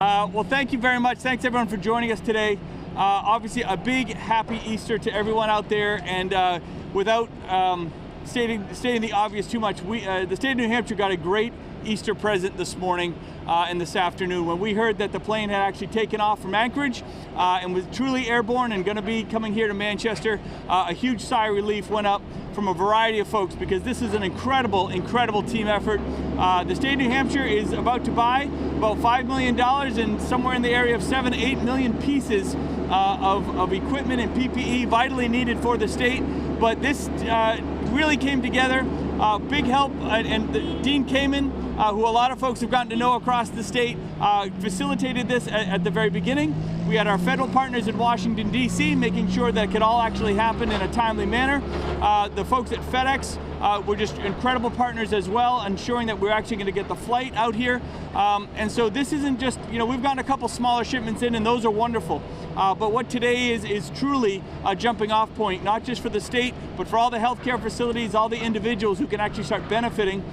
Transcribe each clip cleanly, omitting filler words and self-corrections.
Well, thank you very much. Thanks everyone for joining us today. Obviously, a big happy Easter to everyone out there. And without stating the obvious too much, the state of New Hampshire got a great Easter present this morning and this afternoon when we heard that the plane had actually taken off from Anchorage and was truly airborne and going to be coming here to Manchester. A huge sigh of relief went up from a variety of folks because this is an incredible team effort. The state of New Hampshire is about to buy about $5 million and somewhere in the area of 7 to 8 million pieces of equipment and PPE vitally needed for the state. But this really came together. Big help, and Dean Kamen, who a lot of folks have gotten to know across the state, facilitated this at the very beginning. We had our federal partners in Washington, D.C., making sure that it could all actually happen in a timely manner. The folks at FedEx were just incredible partners as well, ensuring that we're actually going to get the flight out here. And so this isn't just, we've gotten a couple smaller shipments in, and those are wonderful. But what today is truly a jumping off point, not just for the state, but for all the healthcare facilities, all the individuals who can actually start benefiting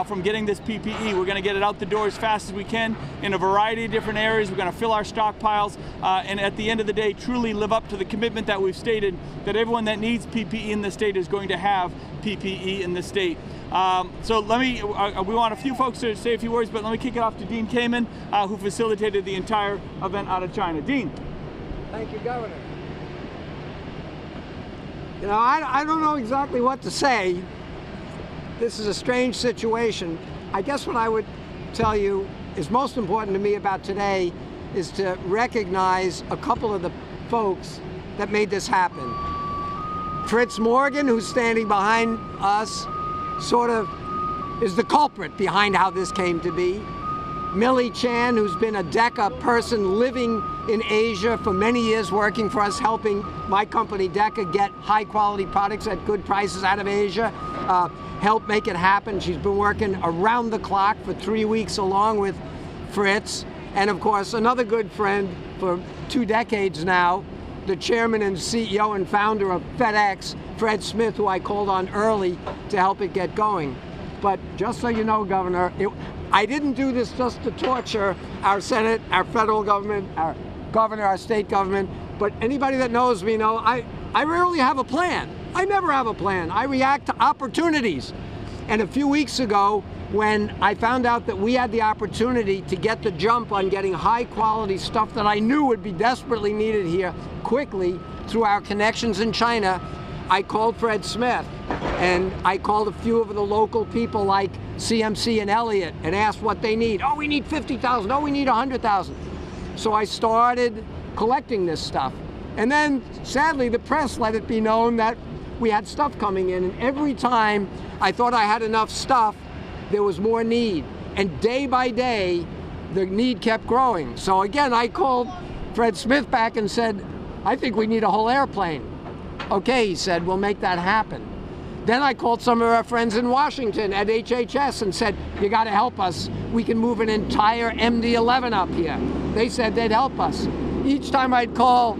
from getting this PPE. We're going to get it out the door as fast as we can in a variety of different areas. We're going to fill our stockpiles, and at the end of the day, truly live up to the commitment that we've stated that everyone that needs PPE in the state is going to have PPE in the state. So we want a few folks to say a few words, but let me kick it off to Dean Kamen, who facilitated the entire event out of China. Dean. Thank you, Governor. I don't know exactly what to say. This is a strange situation. I guess what I would tell you is most important to me about today is to recognize a couple of the folks that made this happen. Fritz Morgan, who's standing behind us, sort of is the culprit behind how this came to be. Millie Chan, who's been a DECA person living in Asia for many years, working for us, helping my company DECA get high quality products at good prices out of Asia, help make it happen. She's been working around the clock for 3 weeks along with Fritz. And of course, another good friend for 2 decades now, the chairman and CEO and founder of FedEx, Fred Smith, who I called on early to help it get going. But just so you know, Governor, I didn't do this just to torture our Senate, our federal government, our governor, our state government, but anybody that knows me know I rarely have a plan. I never have a plan. I react to opportunities. And a few weeks ago, when I found out that we had the opportunity to get the jump on getting high quality stuff that I knew would be desperately needed here quickly through our connections in China, I called Fred Smith, and I called a few of the local people like CMC and Elliott and asked what they need. Oh, we need 50,000. Oh, we need 100,000. So I started collecting this stuff. And then, sadly, the press let it be known that we had stuff coming in, and every time I thought I had enough stuff, there was more need. And day by day, the need kept growing. So again, I called Fred Smith back and said, I think we need a whole airplane. Okay, he said, we'll make that happen. Then I called some of our friends in Washington at HHS and said, you got to help us. We can move an entire MD-11 up here. They said they'd help us. Each time I'd call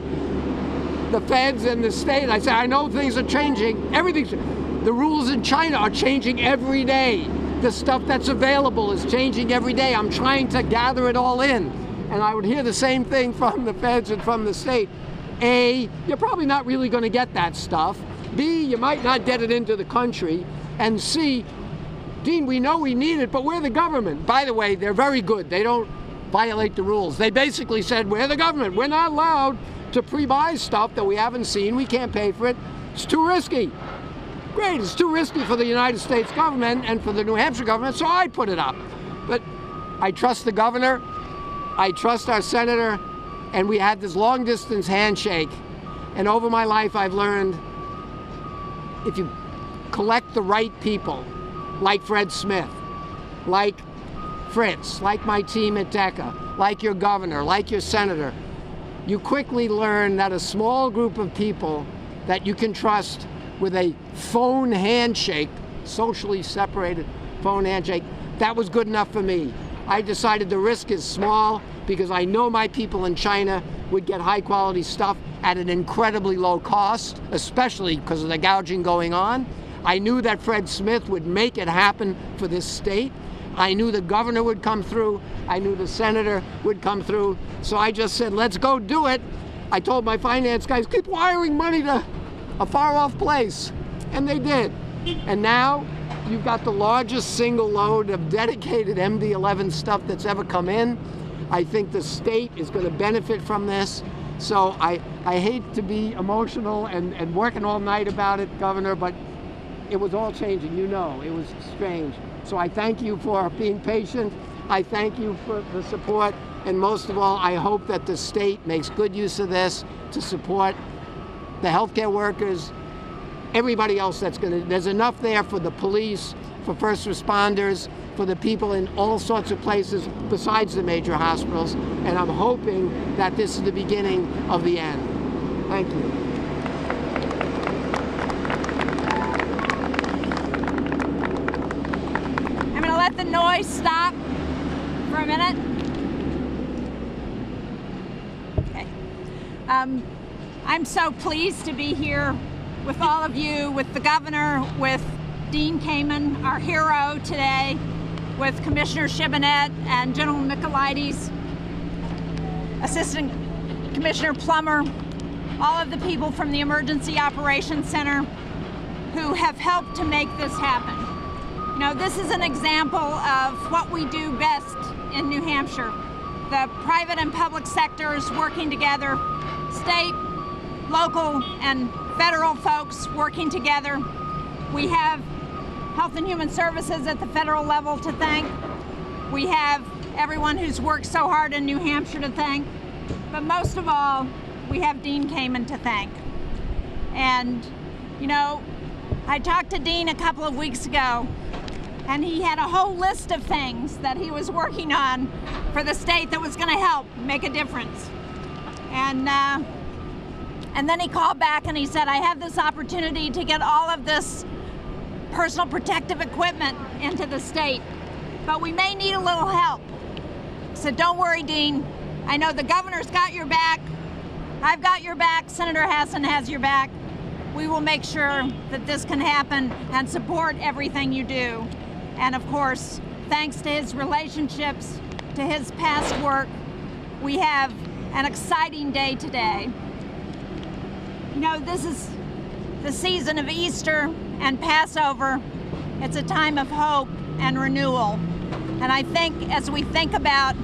the feds and the state, I said, I know things are changing. The rules in China are changing every day. The stuff that's available is changing every day. I'm trying to gather it all in. And I would hear the same thing from the feds and from the state. A, you're probably not really going to get that stuff. B, you might not get it into the country. And C, Dean, we know we need it, but we're the government. By the way, they're very good. They don't violate the rules. They basically said, we're the government. We're not allowed to pre-buy stuff that we haven't seen. We can't pay for it. It's too risky. Great, it's too risky for the United States government and for the New Hampshire government, so I put it up. But I trust the governor, I trust our senator, and we had this long distance handshake. And over my life, I've learned if you collect the right people, like Fred Smith, like Fritz, like my team at DECA, like your governor, like your senator, you quickly learn that a small group of people that you can trust with a phone handshake, socially separated phone handshake, that was good enough for me. I decided the risk is small because I know my people in China would get high quality stuff at an incredibly low cost, especially because of the gouging going on. I knew that Fred Smith would make it happen for this state. I knew the governor would come through. I knew the senator would come through. So I just said, let's go do it. I told my finance guys, keep wiring money to a far-off place. And they did. And now you've got the largest single load of dedicated MD-11 stuff that's ever come in. I think the state is going to benefit from this. So I hate to be emotional and working all night about it, Governor, but it was all changing, you know, it was strange. So I thank you for being patient. I thank you for the support. And most of all, I hope that the state makes good use of this to support the healthcare workers, everybody else that's there's enough there for the police, for first responders, for the people in all sorts of places besides the major hospitals. And I'm hoping that this is the beginning of the end. Thank you. I'm going to let the noise stop for a minute. Okay. I'm so pleased to be here with all of you, with the governor, with Dean Kamen, our hero today, with Commissioner Shibinette and General Michaelides, Assistant Commissioner Plummer, all of the people from the Emergency Operations Center who have helped to make this happen. You know, this is an example of what we do best in New Hampshire. The private and public sectors working together, state, local, and federal folks working together. We have Health and Human Services at the federal level to thank. We have everyone who's worked so hard in New Hampshire to thank. But most of all, we have Dean Kamen to thank. And, you know, I talked to Dean a couple of weeks ago, and he had a whole list of things that he was working on for the state that was going to help make a difference. And then he called back and he said, I have this opportunity to get all of this personal protective equipment into the state, but we may need a little help. So don't worry, Dean. I know the governor's got your back. I've got your back. Senator Hassan has your back. We will make sure that this can happen and support everything you do. And of course, thanks to his relationships, to his past work, we have an exciting day today. You know, this is the season of Easter and Passover. It's a time of hope and renewal. And I think as we think about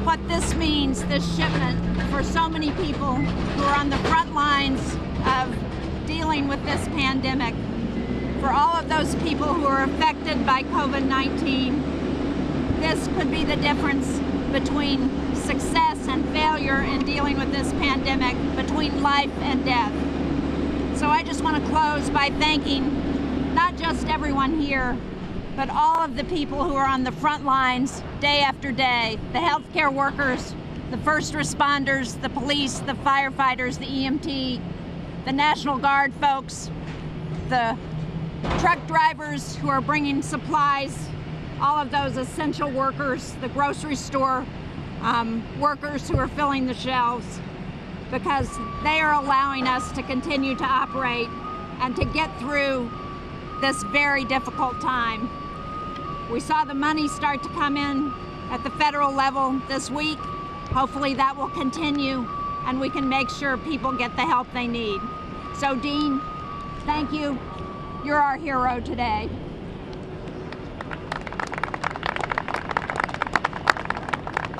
what this means, this shipment, for so many people who are on the front lines of dealing with this pandemic, for all of those people who are affected by COVID-19, this could be the difference between success and failure in dealing with this pandemic, between life and death. So I just want to close by thanking not just everyone here, but all of the people who are on the front lines day after day, the healthcare workers, the first responders, the police, the firefighters, the EMT, the National Guard folks, the truck drivers who are bringing supplies, all of those essential workers, the grocery store workers who are filling the shelves, because they are allowing us to continue to operate and to get through this very difficult time. We saw the money start to come in at the federal level this week. Hopefully that will continue and we can make sure people get the help they need. So Dean, thank you. You're our hero today.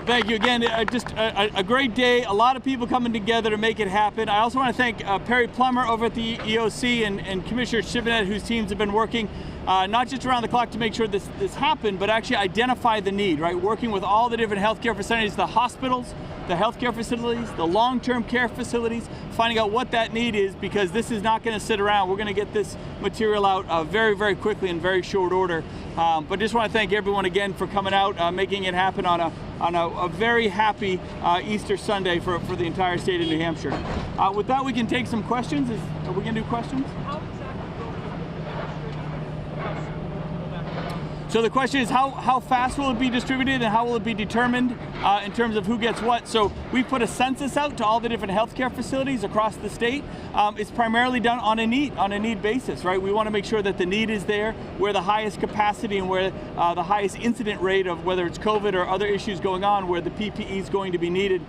Thank you again. Just a great day. A lot of people coming together to make it happen. I also want to thank Perry Plummer over at the EOC and Commissioner Shibinette, whose teams have been working not just around the clock to make sure this happened, but actually identify the need, right? Working with all the different healthcare facilities, the hospitals, the healthcare facilities, the long-term care facilities, finding out what that need is, because this is not going to sit around. We're going to get this material out very, very quickly in very short order. But just want to thank everyone again for coming out, making it happen on a very happy Easter Sunday for the entire state of New Hampshire. With that, we can take some questions. Are we going to do questions? So the question is how fast will it be distributed and how will it be determined in terms of who gets what? So we put a census out to all the different healthcare facilities across the state. It's primarily done on a need basis, right? We want to make sure that the need is there, where the highest capacity and where the highest incident rate of whether it's COVID or other issues going on, where the PPE is going to be needed.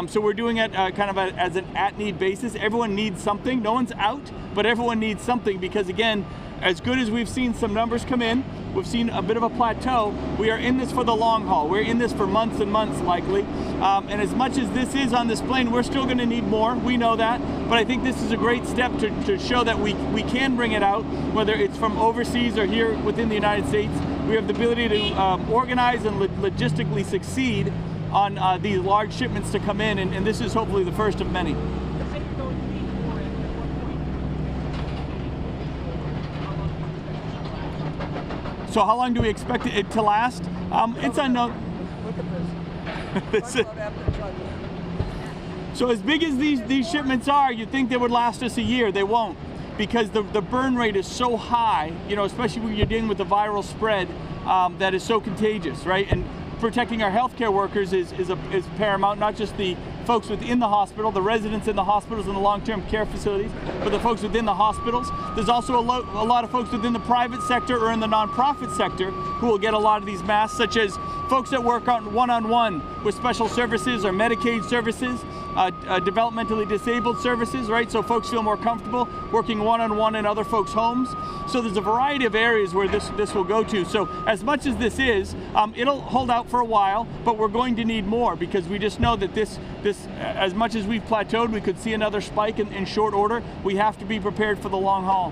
So we're doing it kind of as an at-need basis. Everyone needs something. No one's out, but everyone needs something because, again, as good as we've seen some numbers come in, we've seen a bit of a plateau. We are in this for the long haul. We're in this for months and months, likely. And as much as this is on display, we're still going to need more. We know that. But I think this is a great step to show that we can bring it out, whether it's from overseas or here within the United States. We have the ability to organize and logistically succeed on these large shipments to come in, and this is hopefully the first of many. So how long do we expect it to last? It's unknown. Look at this. So as big as these shipments are, you'd think they would last us a year. They won't, because the burn rate is so high, you know, especially when you're dealing with the viral spread that is so contagious, right? And protecting our healthcare workers is paramount, not just the folks within the hospital, the residents in the hospitals and the long-term care facilities, but the folks within the hospitals. There's also a lot of folks within the private sector or in the nonprofit sector who will get a lot of these masks, such as folks that work on one-on-one with special services or Medicaid services, developmentally disabled services, right? So folks feel more comfortable working one-on-one in other folks' homes. So there's a variety of areas where this will go to. So as much as this is, it'll hold out for a while, but we're going to need more because we just know that this as much as we've plateaued, we could see another spike in short order. We have to be prepared for the long haul.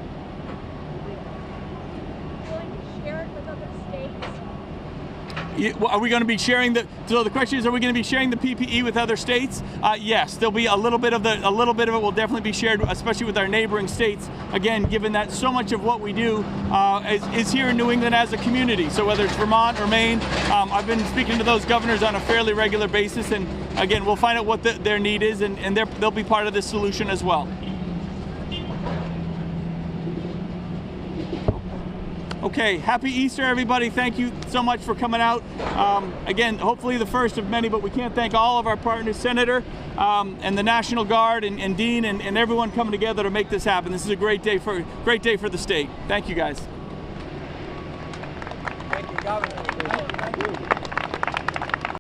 Are we going to be sharing so the question is, are we going to be sharing the PPE with other states? Yes, there'll be a little bit of it will definitely be shared, especially with our neighboring states. Again, given that so much of what we do is here in New England as a community. So whether it's Vermont or Maine, I've been speaking to those governors on a fairly regular basis, and again, we'll find out what their need is, and they'll be part of this solution as well. Okay, happy Easter, everybody. Thank you so much for coming out. Again, hopefully the first of many, but we can't thank all of our partners, Senator, and the National Guard, and Dean, and everyone coming together to make this happen. This is a great day for the state. Thank you, guys. Thank you, Governor. Thank you.